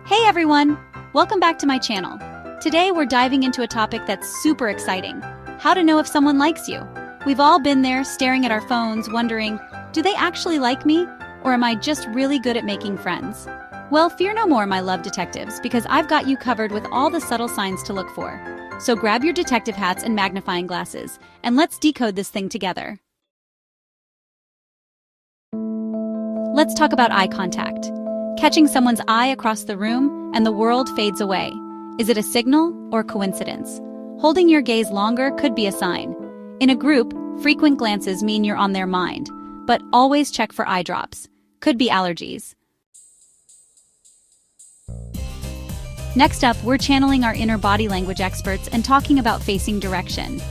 Hey everyone! Welcome back to my channel. Today we're diving into a topic that's super exciting. How to know if someone likes you. We've all been there staring at our phones wondering, do they actually like me? Or am I just really good at making friends? Well, fear no more, my love detectives, because I've got you covered with all the subtle signs to look for. So grab your detective hats and magnifying glasses, and let's decode this thing together. Let's talk about eye contact. Catching someone's eye across the room and the world fades away. Is it a signal or coincidence? Holding your gaze longer could be a sign. In a group, frequent glances mean you're on their mind, but always check for eye drops. Could be allergies. Next up, we're channeling our inner body language experts and talking about facing direction.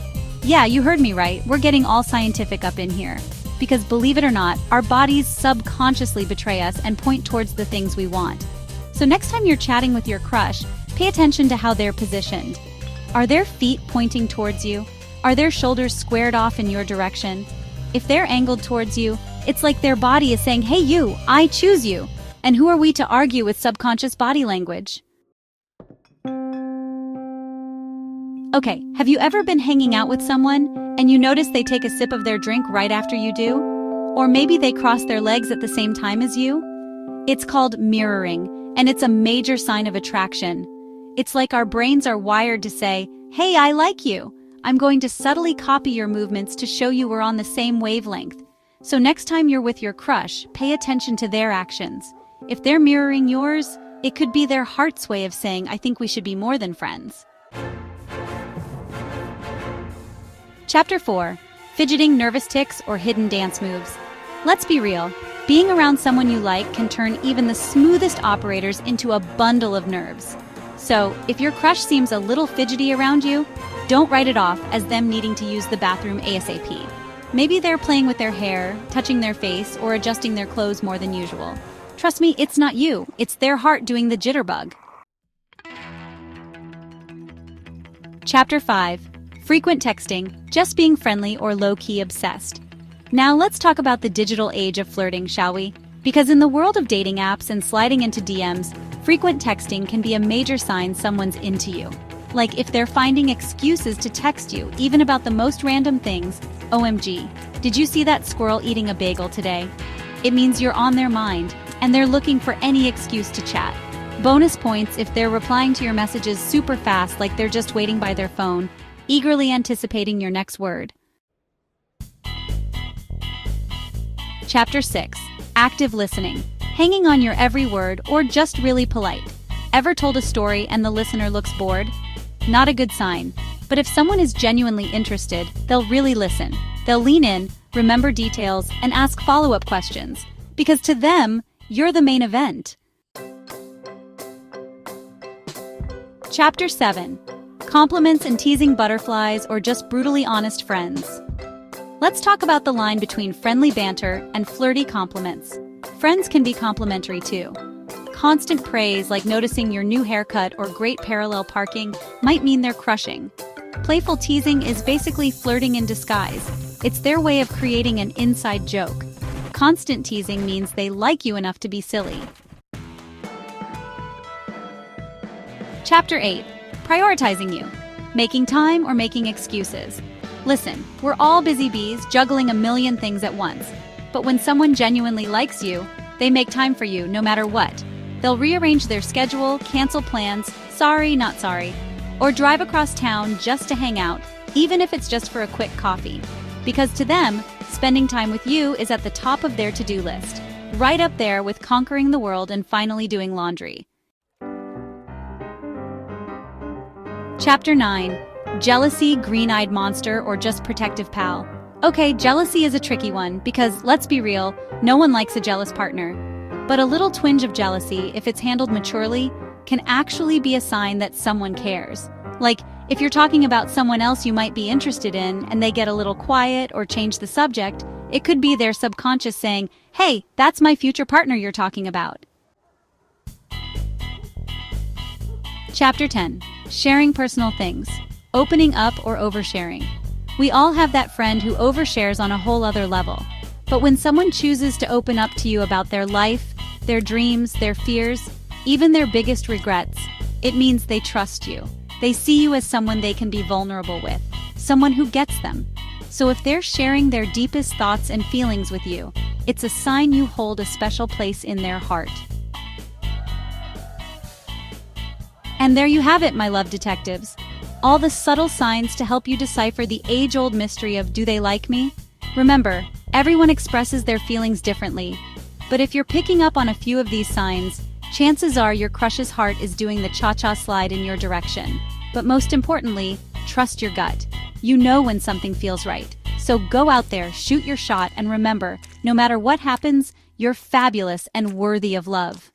Yeah, you heard me right, we're getting all scientific up in here. Because believe it or not, our bodies subconsciously betray us and point towards the things we want. So next time you're chatting with your crush, pay attention to how they're positioned. Are their feet pointing towards you? Are their shoulders squared off in your direction? If they're angled towards you, it's like their body is saying, hey you, I choose you. And who are we to argue with subconscious body language? Okay, have you ever been hanging out with someone and you notice they take a sip of their drink right after you do? Or maybe they cross their legs at the same time as you? It's called mirroring, and it's a major sign of attraction. It's like our brains are wired to say, hey, I like you. I'm going to subtly copy your movements to show you we're on the same wavelength. So next time you're with your crush, pay attention to their actions. If they're mirroring yours, it could be their heart's way of saying, I think we should be more than friends. Chapter 4. Fidgeting, nervous tics, or hidden dance moves. Let's be real. Being around someone you like can turn even the smoothest operators into a bundle of nerves. So, if your crush seems a little fidgety around you, don't write it off as them needing to use the bathroom ASAP. Maybe they're playing with their hair, touching their face, or adjusting their clothes more than usual. Trust me, it's not you. It's their heart doing the jitterbug. Chapter 5. Frequent texting, just being friendly or low-key obsessed. Now let's talk about the digital age of flirting, shall we? Because in the world of dating apps and sliding into DMs, frequent texting can be a major sign someone's into you. Like if they're finding excuses to text you, even about the most random things. OMG, did you see that squirrel eating a bagel today? It means you're on their mind, and they're looking for any excuse to chat. Bonus points if they're replying to your messages super fast, like they're just waiting by their phone, eagerly anticipating your next word. Chapter 6. Active listening. Hanging on your every word or just really polite. Ever told a story and the listener looks bored? Not a good sign. But if someone is genuinely interested, they'll really listen. They'll lean in, remember details, and ask follow-up questions. Because to them, you're the main event. Chapter 7. Compliments and teasing butterflies or just brutally honest friends. Let's talk about the line between friendly banter and flirty compliments. Friends can be complimentary too. Constant praise, like noticing your new haircut or great parallel parking, might mean they're crushing. Playful teasing is basically flirting in disguise. It's their way of creating an inside joke. Constant teasing means they like you enough to be silly. Chapter 8. Prioritizing you. Making time or making excuses. Listen, we're all busy bees juggling a million things at once. But when someone genuinely likes you, they make time for you no matter what. They'll rearrange their schedule, cancel plans, sorry, not sorry, or drive across town just to hang out, even if it's just for a quick coffee. Because to them, spending time with you is at the top of their to-do list, right up there with conquering the world and finally doing laundry. Chapter 9. Jealousy, green-eyed monster, or just protective pal. Okay, jealousy is a tricky one because, let's be real, no one likes a jealous partner. But a little twinge of jealousy, if it's handled maturely, can actually be a sign that someone cares. Like, if you're talking about someone else you might be interested in and they get a little quiet or change the subject, it could be their subconscious saying, hey, that's my future partner you're talking about. Chapter 10. Sharing personal things. Opening up or oversharing. We all have that friend who overshares on a whole other level. But when someone chooses to open up to you about their life, their dreams, their fears, even their biggest regrets, it means they trust you. They see you as someone they can be vulnerable with, someone who gets them. So if they're sharing their deepest thoughts and feelings with you, it's a sign you hold a special place in their heart. And there you have it, my love detectives. All the subtle signs to help you decipher the age-old mystery of, do they like me? Remember, everyone expresses their feelings differently. But if you're picking up on a few of these signs, chances are your crush's heart is doing the cha-cha slide in your direction. But most importantly, trust your gut. You know when something feels right. So go out there, shoot your shot, and remember, no matter what happens, you're fabulous and worthy of love.